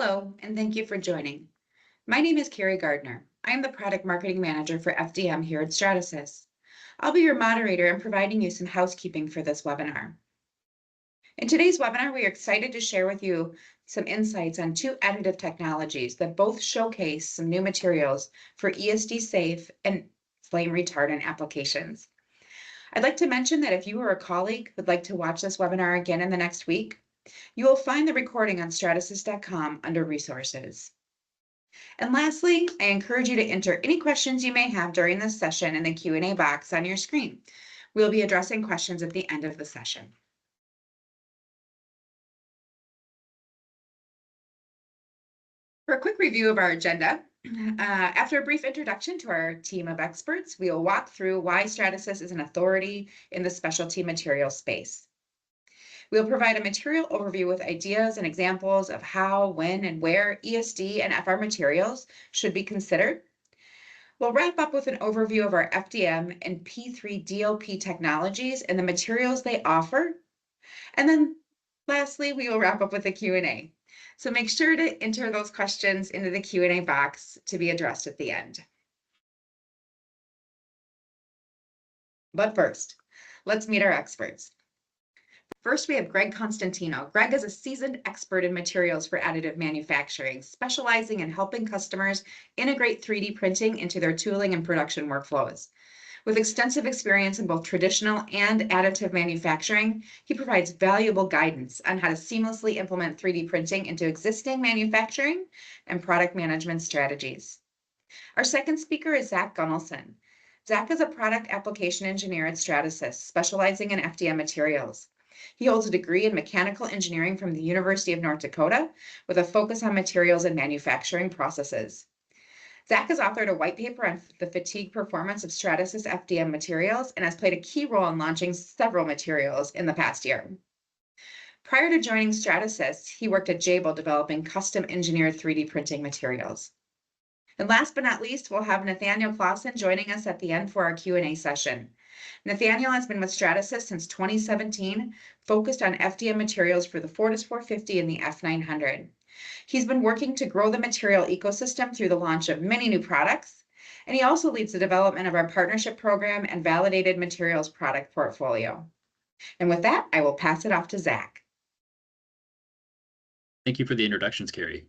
Hello, and thank you for joining. My name is Carrie Gardner. I am the Product Marketing Manager for FDM here at Stratasys. I'll be your moderator and providing you some housekeeping for this webinar. In today's webinar, we are excited to share with you some insights on two additive technologies that both showcase some new materials for ESD-safe and flame retardant applications. I'd like to mention that if you or a colleague would like to watch this webinar again in the next week, you will find the recording on stratasys.com under Resources. And lastly, I encourage you to enter any questions you may have during this session in the Q&A box on your screen. We'll be addressing questions at the end of the session. For a quick review of our agenda, after a brief introduction to our team of experts, we will walk through why Stratasys is an authority in the specialty material space. We'll provide a material overview with ideas and examples of how, when, and where ESD and FR materials should be considered. We'll wrap up with an overview of our FDM and P3 DLP technologies and the materials they offer. And then lastly, we will wrap up with a Q&A. So make sure to enter those questions into the Q&A box to be addressed at the end. But first, let's meet our experts. First, we have Greg Constantino. Greg is a seasoned expert in materials for additive manufacturing, specializing in helping customers integrate 3D printing into their tooling and production workflows. With extensive experience in both traditional and additive manufacturing, he provides valuable guidance on how to seamlessly implement 3D printing into existing manufacturing and product management strategies. Our second speaker is Zach Gunnelson. Zach is a product application engineer at Stratasys, specializing in FDM materials. He holds a degree in mechanical engineering from the University of North Dakota with a focus on materials and manufacturing processes. Zach has authored a white paper on the fatigue performance of Stratasys FDM materials and has played a key role in launching several materials in the past year. Prior to joining Stratasys, he worked at Jabil developing custom engineered 3D printing materials. And last but not least, we'll have Nathaniel Clausen joining us at the end for our Q&A session. Nathaniel has been with Stratasys since 2017, focused on FDM materials for the Fortis 450 and the F900. He's been working to grow the material ecosystem through the launch of many new products, and he also leads the development of our partnership program and validated materials product portfolio. And with that, I will pass it off to Zach. Thank you for the introductions, Carrie.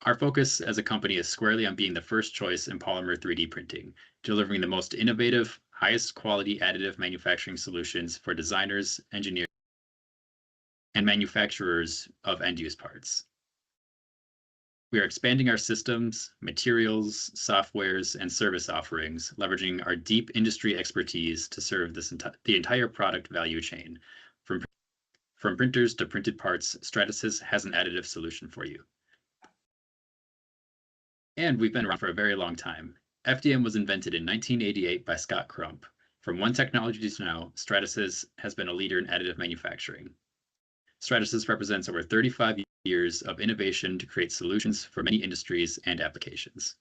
Our focus as a company is squarely on being the first choice in polymer 3D printing, delivering the most innovative, highest quality additive manufacturing solutions for designers, engineers, and manufacturers of end-use parts. We are expanding our systems, materials, softwares, and service offerings, leveraging our deep industry expertise to serve the entire product value chain. From printers to printed parts, Stratasys has an additive solution for you. And we've been around for a very long time. FDM was invented in 1988 by Scott Crump. From one technology to now, Stratasys has been a leader in additive manufacturing. Stratasys represents over 35 years of innovation to create solutions for many industries and applications.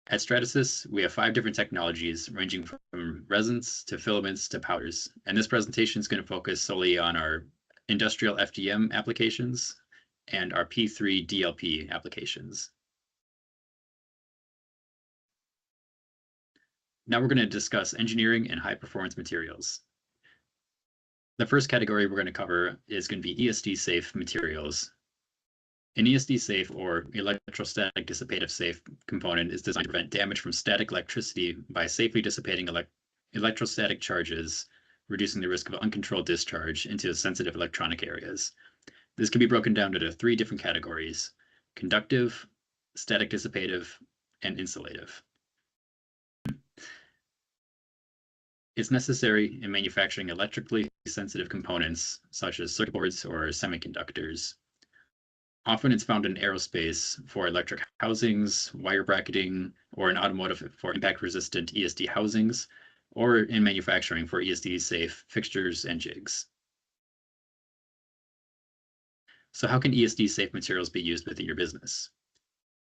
At Stratasys, we have 5 different technologies ranging from resins to filaments to powders. And this presentation is going to focus solely on our industrial FDM applications and our P3 DLP applications. Now we're going to discuss engineering and high-performance materials. The first category we're going to cover is going to be ESD-safe materials. An ESD-safe or electrostatic dissipative safe component is designed to prevent damage from static electricity by safely dissipating electrostatic charges, reducing the risk of uncontrolled discharge into sensitive electronic areas. This can be broken down into 3 different categories: conductive, static dissipative, and insulative. It's necessary in manufacturing electrically sensitive components such as circuit boards or semiconductors. Often it's found in aerospace for electric housings, wire bracketing, or in automotive for impact-resistant ESD housings, or in manufacturing for ESD-safe fixtures and jigs. So how can ESD-safe materials be used within your business?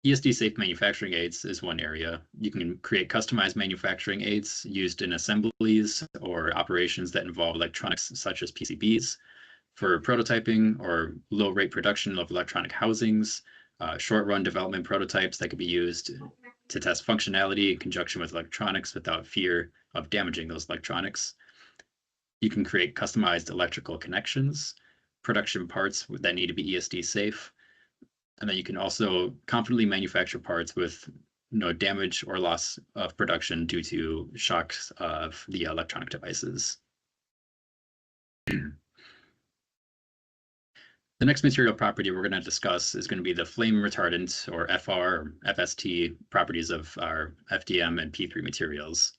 ESD-safe manufacturing aids is one area. You can create customized manufacturing aids used in assemblies or operations that involve electronics such as PCBs. for prototyping or low rate production of electronic housings, short run development prototypes that could be used to test functionality in conjunction with electronics without fear of damaging those electronics. You can create customized electrical connections, production parts that need to be ESD safe, and then you can also confidently manufacture parts with no damage or loss of production due to shocks of the electronic devices. The next material property we're going to discuss is going to be the flame retardant, or FR, or FST, properties of our FDM and P3 materials.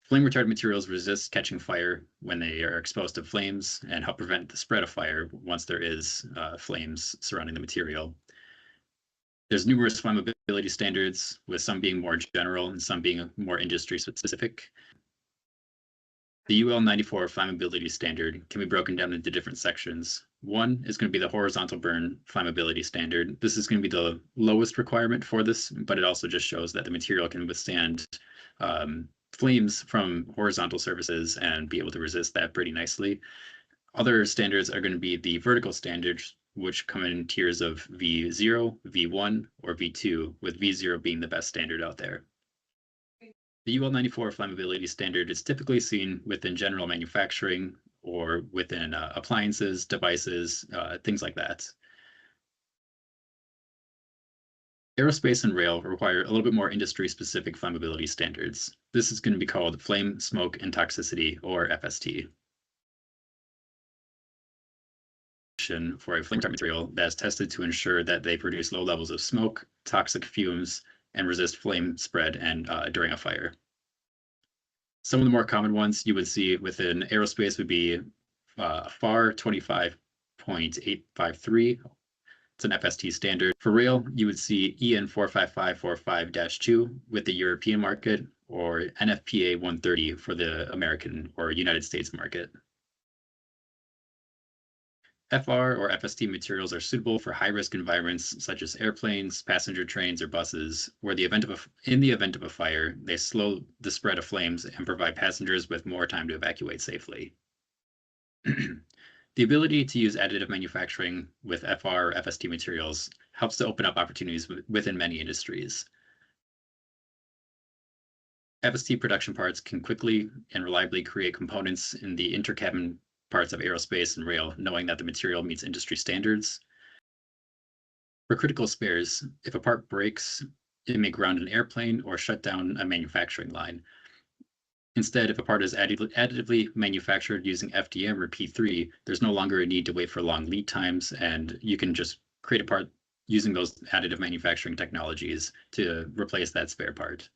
Flame retardant materials resist catching fire when they are exposed to flames and help prevent the spread of fire once there is flames surrounding the material. There's numerous flammability standards, with some being more general and some being more industry specific. The UL94 flammability standard can be broken down into different sections. One is going to be the horizontal burn flammability standard. This is going to be the lowest requirement for this, but it also just shows that the material can withstand flames from horizontal surfaces and be able to resist that pretty nicely. Other standards are going to be the vertical standards, which come in tiers of V0, V1, or V2, with V0 being the best standard out there. The UL94 flammability standard is typically seen within general manufacturing or within appliances, devices, things like that. Aerospace and rail require a little bit more industry-specific flammability standards. This is going to be called flame, smoke, and toxicity, or FST. For a flame retardant material that is tested to ensure that they produce low levels of smoke, toxic fumes, and resist flame spread and during a fire. Some of the more common ones you would see within aerospace would be FAR 25.853. It's an FST standard. For rail, you would see EN 45545-2 with the European market, or NFPA 130 for the American or United States market. FR or FST materials are suitable for high-risk environments such as airplanes, passenger trains, or buses, where in the event of a fire, they slow the spread of flames and provide passengers with more time to evacuate safely. The ability to use additive manufacturing with FR or FST materials helps to open up opportunities within many industries. FST production parts can quickly and reliably create components in the intercabin parts of aerospace and rail, knowing that the material meets industry standards. For critical spares, if a part breaks, it may ground an airplane or shut down a manufacturing line. Instead, if a part is additively manufactured using FDM or P3, there's no longer a need to wait for long lead times, and you can just create a part using those additive manufacturing technologies to replace that spare part.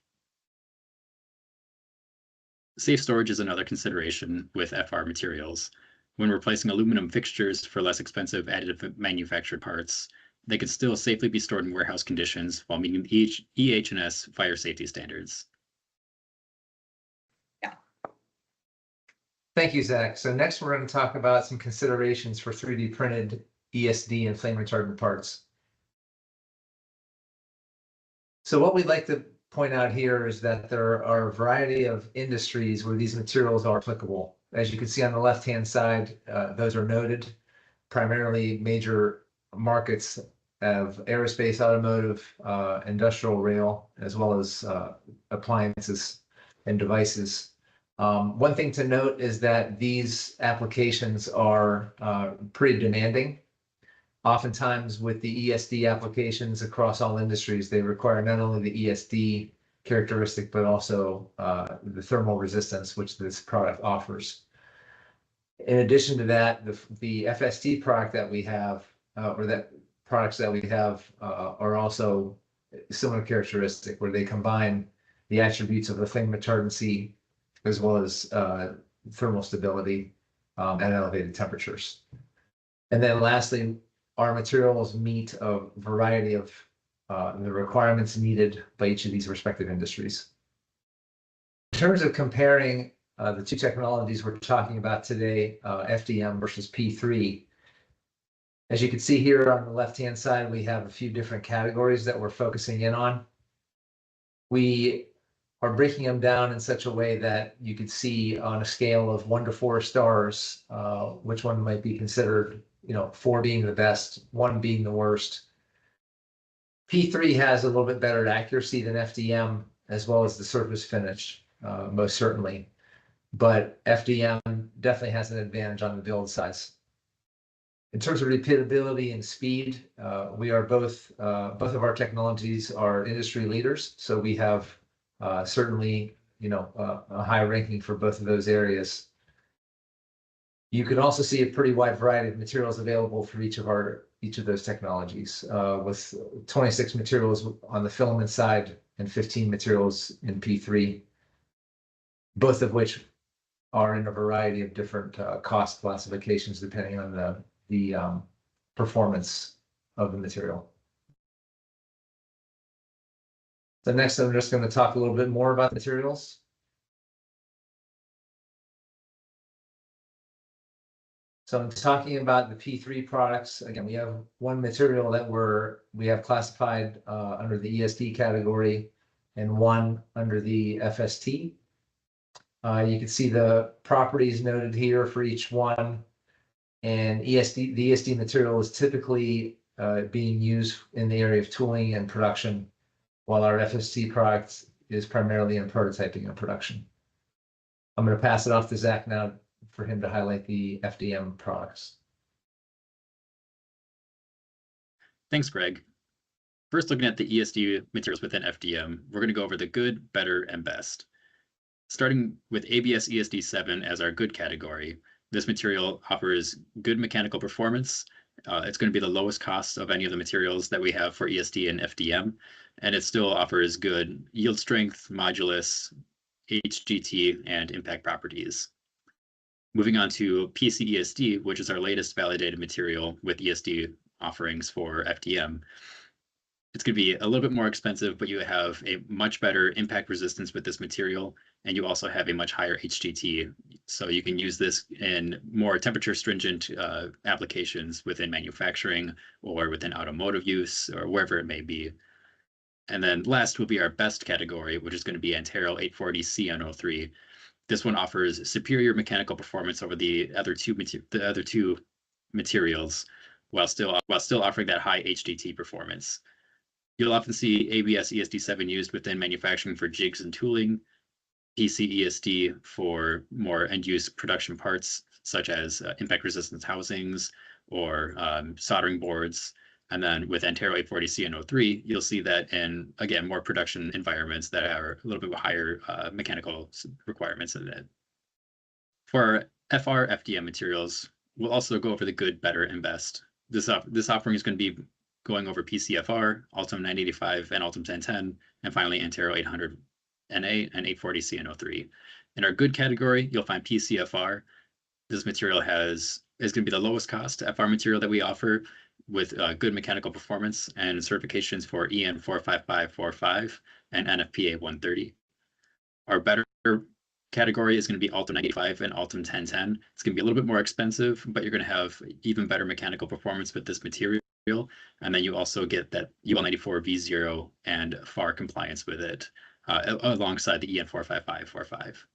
Safe storage is another consideration with FR materials. When replacing aluminum fixtures for less expensive additive manufactured parts, they could still safely be stored in warehouse conditions while meeting EH&S fire safety standards. Yeah. Thank you, Zach. So next we're going to talk about some considerations for 3D printed ESD and flame retardant parts. So what we'd like to point out here is that there are a variety of industries where these materials are applicable. As you can see on the left-hand side, those are noted, primarily major markets of aerospace, automotive, industrial rail, as well as appliances and devices. One thing to note is that these applications are pretty demanding. Oftentimes with the ESD applications across all industries, they require not only the ESD characteristic, but also the thermal resistance, which this product offers. In addition to that, the FST product that we have, products that we have are also similar characteristic, where they combine the attributes of the flame retardancy as well as thermal stability at elevated temperatures. And then lastly, our materials meet a variety of the requirements needed by each of these respective industries. In terms of comparing the two technologies we're talking about today, FDM versus P3, as you can see here on the left-hand side, we have a few different categories that we're focusing in on. We are breaking them down in such a way that you could see on a scale of 1 to 4 stars, which one might be considered, 4 being the best, 1 being the worst. P3 has a little bit better accuracy than FDM, as well as the surface finish, most certainly. But FDM definitely has an advantage on the build size. In terms of repeatability and speed, we are both of our technologies are industry leaders. So we have certainly, a high ranking for both of those areas. You can also see a pretty wide variety of materials available for each of those technologies, with 26 materials on the filament side and 15 materials in P3, both of which are in a variety of different cost classifications depending on the performance of the material. So next, I'm just going to talk a little bit more about materials. So I'm talking about the P3 products. Again, we have one material that we have classified under the ESD category and one under the FST. You can see the properties noted here for each one. And the ESD material is typically being used in the area of tooling and production, while our FST product is primarily in prototyping and production. I'm going to pass it off to Zach now for him to highlight the FDM products. Thanks, Greg. First, looking at the ESD materials within FDM, we're going to go over the good, better, and best. Starting with ABS ESD7 as our good category, this material offers good mechanical performance. It's going to be the lowest cost of any of the materials that we have for ESD and FDM, and it still offers good yield strength, modulus, HGT, and impact properties. Moving on to PCESD, which is our latest validated material with ESD offerings for FDM. It's going to be a little bit more expensive, but you have a much better impact resistance with this material, and you also have a much higher HGT. So you can use this in more temperature stringent applications within manufacturing or within automotive use or wherever it may be. And then last will be our best category, which is going to be Antero 840 CN03. This one offers superior mechanical performance over the other two materials, while still offering that high HGT performance. You'll often see ABS ESD7 used within manufacturing for jigs and tooling, PCESD for more end-use production parts, such as impact resistance housings or soldering boards. And then with Antero 840 CN03, you'll see that in, again, more production environments that are a little bit higher mechanical requirements in it. For FR FDM materials, we'll also go over the good, better, and best. This offering is going to be going over PCFR, Ultim 985, and Ultim 1010, and finally Antero 800 NA and 840 CN03. In our good category, you'll find PCFR. This material is going to be the lowest cost FR material that we offer, with good mechanical performance and certifications for EN 45545 and NFPA 130. Our better category is going to be Ultim 985 and Ultim 1010. It's going to be a little bit more expensive, but you're going to have even better mechanical performance with this material. And then you also get that UL 94 V0 and FAR compliance with it alongside the EN 45545.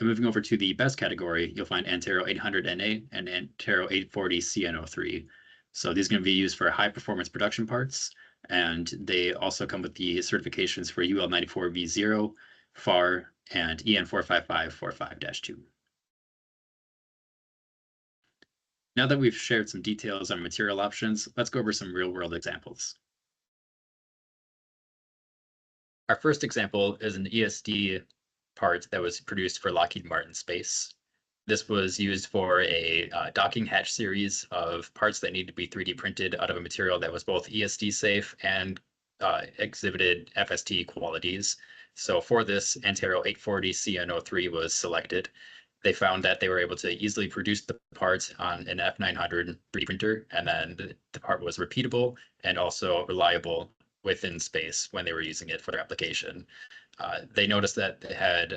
Moving over to the best category, you'll find Antero 800 NA and Antero 840 CN03. So these are going to be used for high performance production parts, and they also come with the certifications for UL 94 V0, FAR, and EN 45545-2. Now that we've shared some details on material options, let's go over some real world examples. Our first example is an ESD part that was produced for Lockheed Martin Space. This was used for a docking hatch series of parts that needed to be 3D printed out of a material that was both ESD safe and exhibited FST qualities. So for this, Antero 840 CN03 was selected. They found that they were able to easily produce the part on an F900 3D printer, and then the part was repeatable and also reliable within space when they were using it for their application. They noticed that they had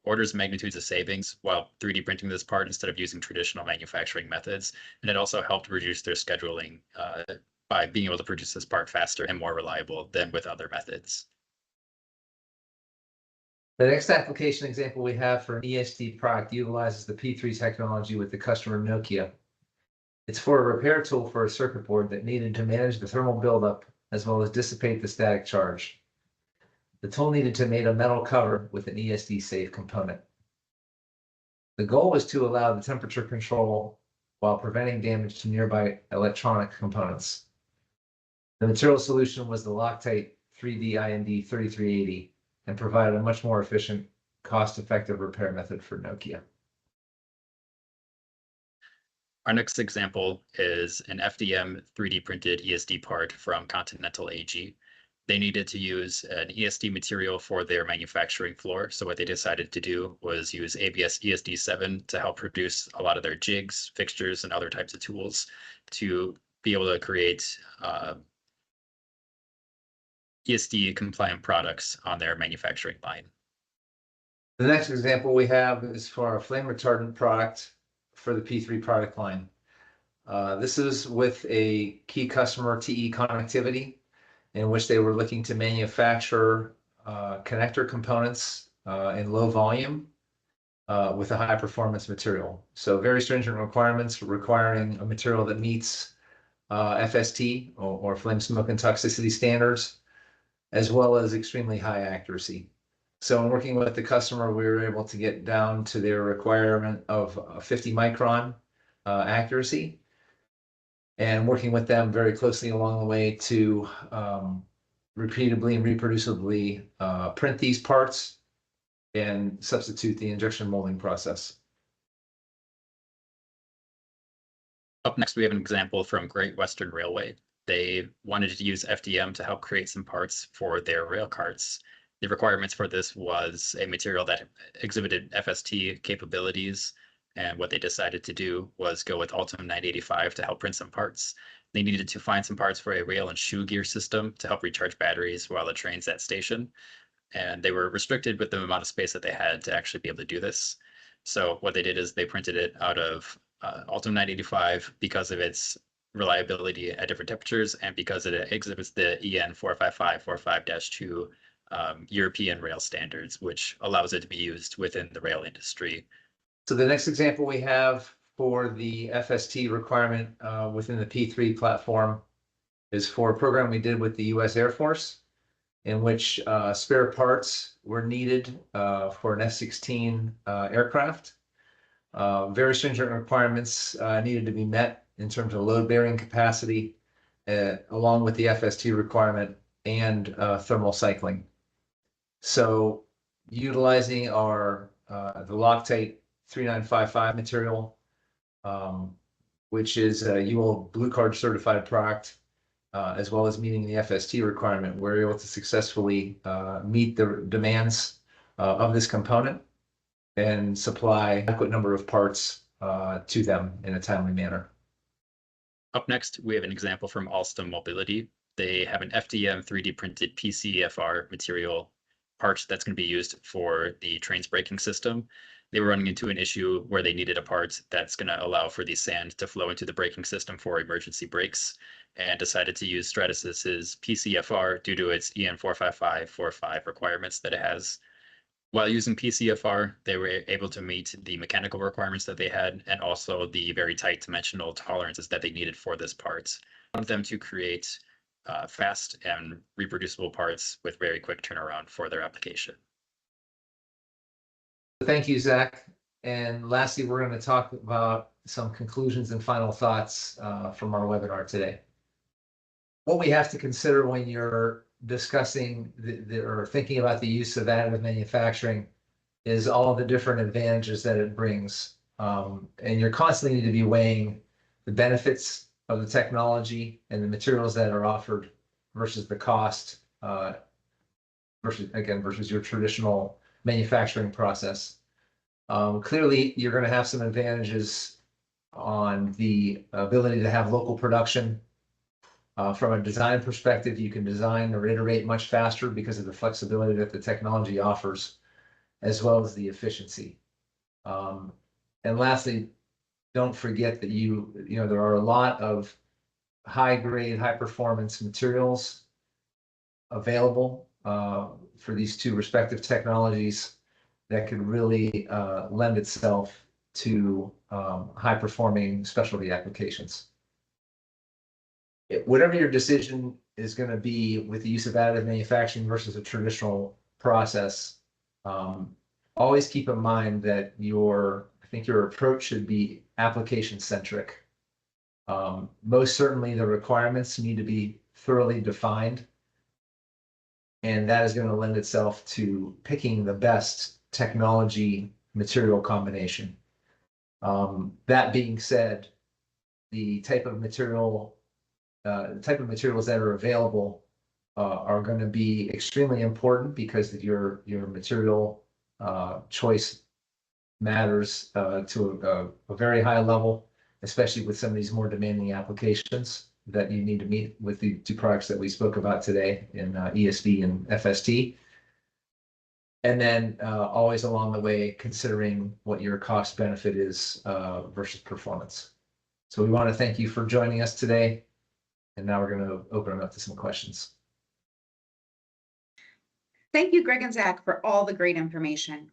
orders of magnitudes of savings while 3D printing this part instead of using traditional manufacturing methods. And it also helped reduce their scheduling by being able to produce this part faster and more reliable than with other methods. The next application example we have for an ESD product utilizes the P3 technology with the customer Nokia. It's for a repair tool for a circuit board that needed to manage the thermal buildup as well as dissipate the static charge. The tool needed to mate a metal cover with an ESD safe component. The goal was to allow the temperature control while preventing damage to nearby electronic components. The material solution was the Loctite 3D IND 3380 and provided a much more efficient, cost-effective repair method for Nokia. Our next example is an FDM 3D printed ESD part from Continental AG. They needed to use an ESD material for their manufacturing floor. So what they decided to do was use ABS ESD7 to help produce a lot of their jigs, fixtures, and other types of tools to be able to create ESD compliant products on their manufacturing line. The next example we have is for a flame retardant product for the P3 product line. This is with a key customer, TE Connectivity, in which they were looking to manufacture connector components in low volume with a high performance material. So very stringent requirements requiring a material that meets FST or flame, smoke, and toxicity standards, as well as extremely high accuracy. So in working with the customer, we were able to get down to their requirement of 50 micron accuracy, and working with them very closely along the way to repeatably and reproducibly print these parts and substitute the injection molding process. Up next, we have an example from Great Western Railway. They wanted to use FDM to help create some parts for their rail carts. The requirements for this was a material that exhibited FST capabilities, and what they decided to do was go with Ultim 985 to help print some parts. They needed to find some parts for a rail and shoe gear system to help recharge batteries while the train's at station, and they were restricted with the amount of space that they had to actually be able to do this. So what they did is they printed it out of Ultim 985 because of its reliability at different temperatures and because it exhibits the EN 45545-2 European rail standards, which allows it to be used within the rail industry. So the next example we have for the FST requirement within the P3 platform is for a program we did with the US Air Force, in which spare parts were needed for an F-16 aircraft. Very stringent requirements needed to be met in terms of load-bearing capacity, along with the FST requirement and thermal cycling. So utilizing our the Loctite 3955 material, which is a UL Blue Card certified product, as well as meeting the FST requirement, we're able to successfully meet the demands of this component and supply adequate number of parts to them in a timely manner. Up next, we have an example from Alstom Mobility. They have an FDM 3D printed PCFR material part that's going to be used for the train's braking system. They were running into an issue where they needed a part that's going to allow for the sand to flow into the braking system for emergency brakes, and decided to use Stratasys's PCFR due to its EN 45545 requirements that it has. While using PCFR, they were able to meet the mechanical requirements that they had and also the very tight dimensional tolerances that they needed for this part. Wanted them to create fast and reproducible parts with very quick turnaround for their application. Thank you, Zach. And lastly, we're going to talk about some conclusions and final thoughts from our webinar today. What we have to consider when you're discussing or thinking about the use of additive manufacturing is all of the different advantages that it brings. And you're constantly need to be weighing the benefits of the technology and the materials that are offered versus the cost, versus your traditional manufacturing process. Clearly, you're going to have some advantages on the ability to have local production. From a design perspective, you can design or iterate much faster because of the flexibility that the technology offers, as well as the efficiency. And lastly, don't forget that there are a lot of high grade, high performance materials available for these two respective technologies that could really lend itself to high-performing specialty applications. Whatever your decision is going to be with the use of additive manufacturing versus a traditional process, always keep in mind that I think your approach should be application-centric. Most certainly, the requirements need to be thoroughly defined, and that is going to lend itself to picking the best technology material combination. That being said, the type of materials that are available are going to be extremely important because your material choice matters to a very high level, especially with some of these more demanding applications that you need to meet with the two products that we spoke about today in ESD and FST. And then always along the way, considering what your cost benefit is versus performance. So we want to thank you for joining us today. And now we're going to open it up to some questions. Thank you, Greg and Zach, for all the great information.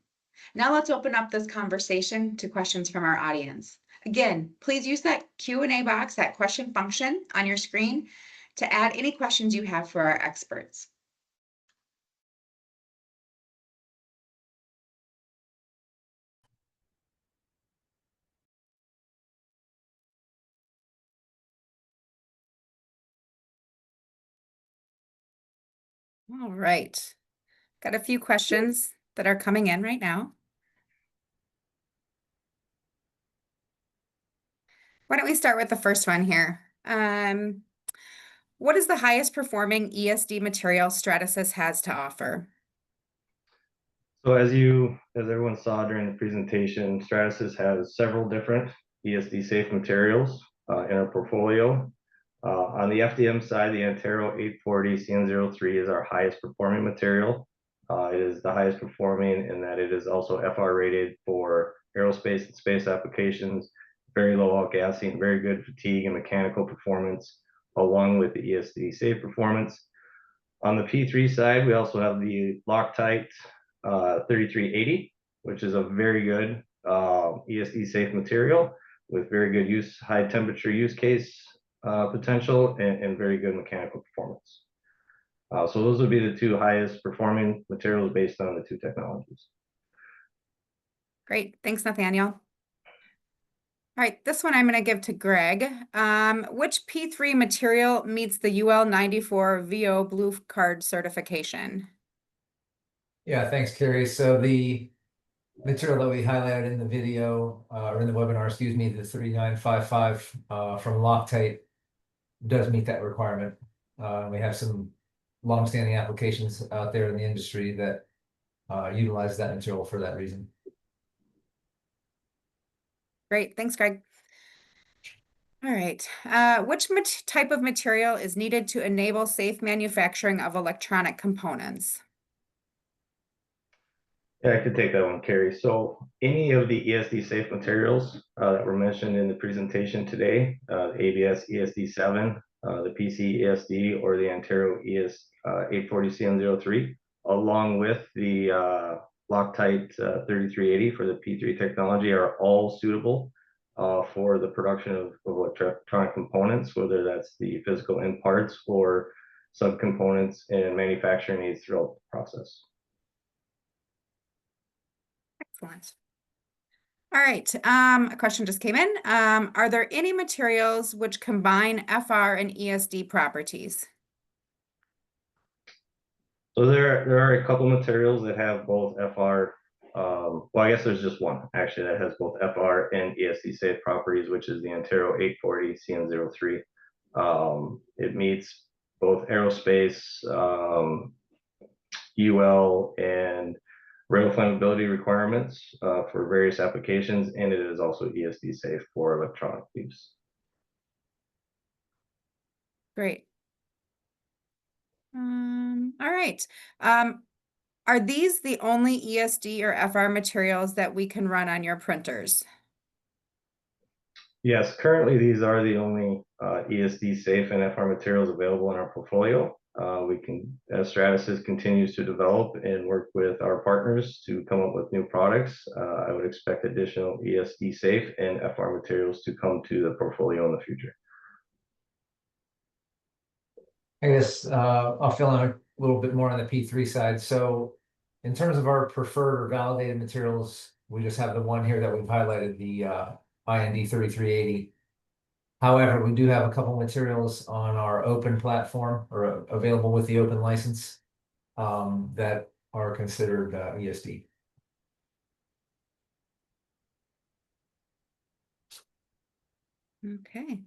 Now let's open up this conversation to questions from our audience. Again, please use that Q&A box, that question function on your screen to add any questions you have for our experts. All right. Got a few questions that are coming in right now. Why don't we start with the first one here? What is the highest performing ESD material Stratasys has to offer? So as everyone saw during the presentation, Stratasys has several different ESD safe materials in our portfolio. On the FDM side, the Antero 840 CN03 is our highest performing material. It is the highest performing in that it is also FR rated for aerospace and space applications, very low outgassing, very good fatigue and mechanical performance, along with the ESD safe performance. On the P3 side, we also have the Loctite 3380, which is a very good ESD safe material with very good high temperature use case potential and very good mechanical performance. So those would be the two highest performing materials based on the two technologies. Great, thanks, Nathaniel. All right, this one I'm going to give to Greg. Which P3 material meets the UL 94 VO Blue Card certification? Yeah, thanks, Carrie. So the material that we highlighted in the video or in the webinar, excuse me, the 3955 from Loctite does meet that requirement. We have some long-standing applications out there in the industry that utilize that material for that reason. Great, thanks, Greg. All right, which type of material is needed to enable safe manufacturing of electronic components? Yeah, I could take that one, Carrie. So any of the ESD safe materials that were mentioned in the presentation today, ABS ESD7, the PC ESD, or the Antero 840 CN03, along with the Loctite 3380 for the P3 technology, are all suitable for the production of electronic components, whether that's the physical end parts or subcomponents and manufacturing aids throughout the process. Excellent. All right, a question just came in. Are there any materials which combine FR and ESD properties? So there are a couple materials that have both FR. Well, I guess there's just one actually that has both FR and ESD safe properties, which is the Antero 840 CN03. It meets both aerospace, UL, and rail flammability requirements for various applications, and it is also ESD safe for electronic use. Great. All right. Are these the only ESD or FR materials that we can run on your printers? Yes, currently these are the only ESD safe and FR materials available in our portfolio. As Stratasys continues to develop and work with our partners to come up with new products, I would expect additional ESD safe and FR materials to come to the portfolio in the future. I guess I'll fill in a little bit more on the P3 side. So in terms of our preferred or validated materials, we just have the one here that we've highlighted, the IND 3380. However, we do have a couple materials on our open platform or available with the open license that are considered ESD. Okay.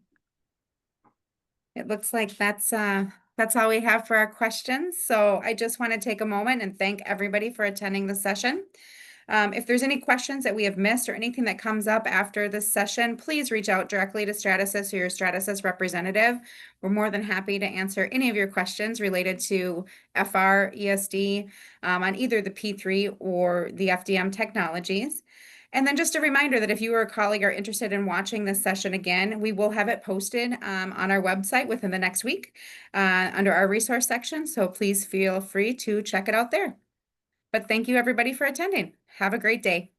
It looks like that's all we have for our questions. So I just want to take a moment and thank everybody for attending the session. If there's any questions that we have missed or anything that comes up after this session, please reach out directly to Stratasys or your Stratasys representative. We're more than happy to answer any of your questions related to FR, ESD, on either the P3 or the FDM technologies. And then just a reminder that if you or a colleague are interested in watching this session again, we will have it posted on our website within the next week under our resource section. So please feel free to check it out there. But thank you everybody for attending. Have a great day.